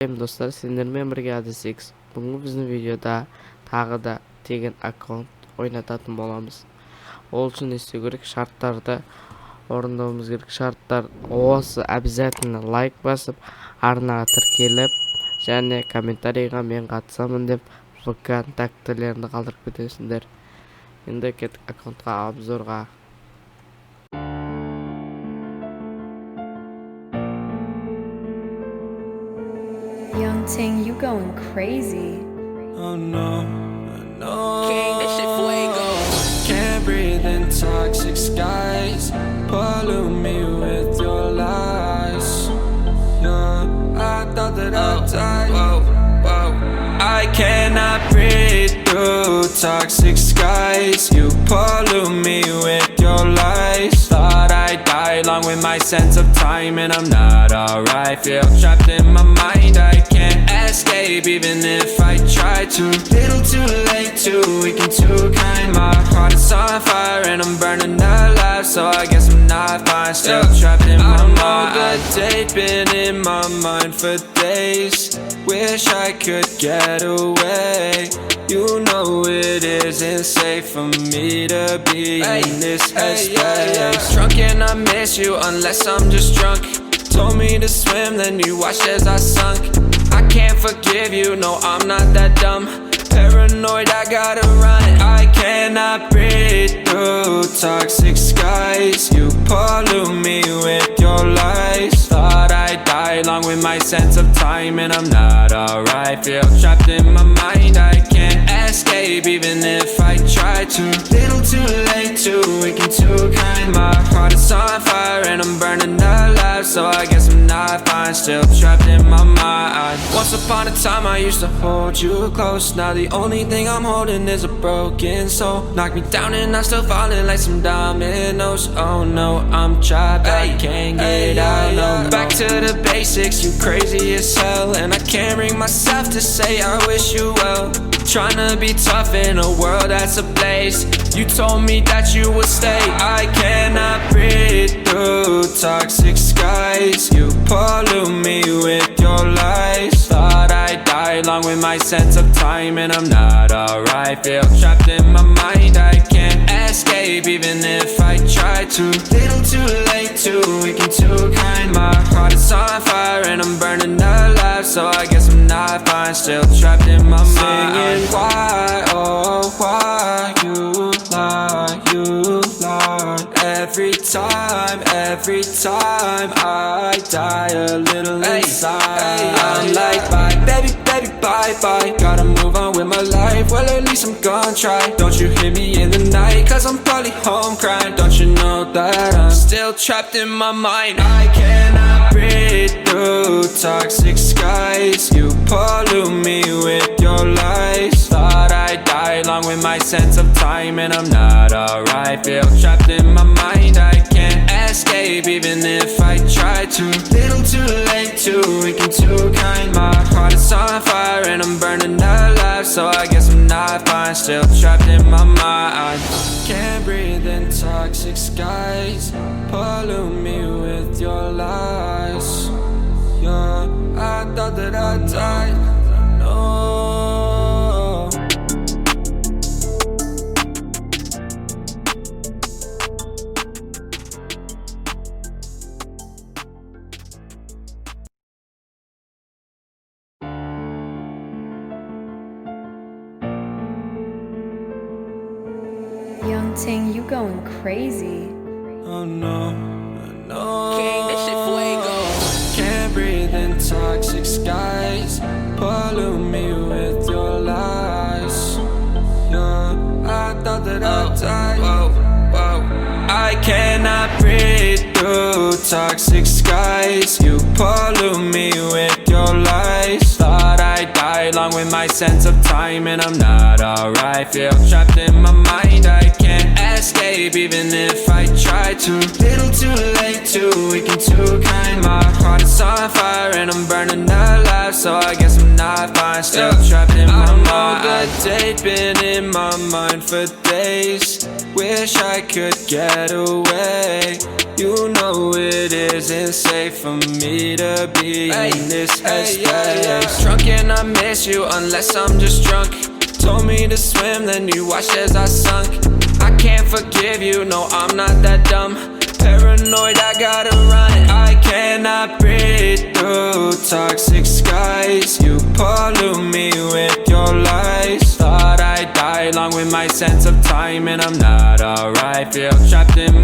Достар, сендермен бірге AD6. Бүгінгі біздің видеода тағы да тегін аккаунт ойнататын боламыз. Ол үшін не істеу керек? Шарттарды орындауымыз керек. Шарттар осы обязательно лайк басып, арнаға тіркеліп, және комментарийға мен қатысамын деп контактілерді қалдырып кетесіңдер. Енді кеттік аккаунтқа, обзорға. Young Ting, you going crazy. Oh no, no. King, this shit fuego. Can't breathe in toxic skies. Pollute me with your lies. Yeah, I thought that I'd die. Whoa, whoa. I cannot breathe through toxic skies. You pollute me with your lies. Thought I'd die along with my sense of time, and I'm not alright. Feel trapped in my mind. I can't escape even if I try to. Little too late, too weak and too kind. My heart is on fire and I'm burning alive, so I guess I'm not fine. Still trapped in my mind. The date been in my mind for days. Wish I could get away. You know it isn't safe for me to be in this headspace. Drunk and I miss you unless I'm just drunk. Told me to swim, then you watched as I sunk. I can't forgive you, no, I'm not that dumb. Paranoid, I gotta run. I cannot breathe through toxic skies. You pollute me with your lies. Thought I'd die along with my sense of time, and I'm not alright. Feel trapped in my mind. I can't escape even if I try to. Little too late, too weak and too kind. My heart is on fire and I'm burning alive, so I guess I'm not fine. Still trapped in my mind. Once upon a time I used to hold you close. Now the only thing I'm holding is a broken soul. Knock me down and I'm still falling like some dominoes. Oh no, I'm trapped, I can't get out. No, back to the basics, you crazy as hell. And I can't bring myself to say I wish you well. Trying to be tough in a world that's ablaze. You told me that you would stay. I cannot breathe through toxic skies. You pollute me with your lies. Thought I'd die along with my sense of time, and I'm not alright. Feel trapped in my mind. I can't escape even if I try to. Little too late, too weak and too kind. My heart is on fire and I'm burning alive, so I guess I'm not fine. Still trapped in my mind. Singing why, oh why you lie, you lie. Every time I die a little inside. I'm like bye, baby, baby, bye, bye. Gotta move on with my life, well at least I'm gonna try. Don't you hear me in the night, cause I'm probably home crying. Don't you know that I'm still trapped in my mind. I cannot breathe through toxic skies. You pollute me with your lies. Thought I'd die along with my sense of time, and I'm not alright. Feel trapped in my mind. I can't escape even if I try to. Little too late, too weak and too kind. My heart is on fire and I'm burning alive, so I guess I'm not fine. Still trapped in my mind. Can't breathe in toxic skies. Pollute me with your lies. Yeah, I thought that I'd die. No. Young Ting, you going crazy. Oh no, no. King, this shit fuego. Can't breathe in toxic skies. Pollute me with your lies. Yeah, I thought that I'd die. Whoa, whoa. I cannot breathe through toxic skies. You pollute me with your lies. Thought I'd die along with my sense of time, and I'm not alright. Feel trapped in my mind. I can't escape escape even if I try to. Little too late to weaken too kind. My heart is on fire and I'm burning alive, so I guess I'm not fine. Still trapped in my mind. The date been in my mind for days. Wish I could get away. You know it isn't safe for me to be in this headspace. Drunk and I miss you unless I'm just drunk. Told me to swim, then you watched as I sunk. I can't forgive you, no, I'm not that dumb. Paranoid, I gotta run. I cannot breathe through toxic skies. You pollute me with your lies. Thought I'd die along with my sense of time, and I'm not alright. Feel trapped in my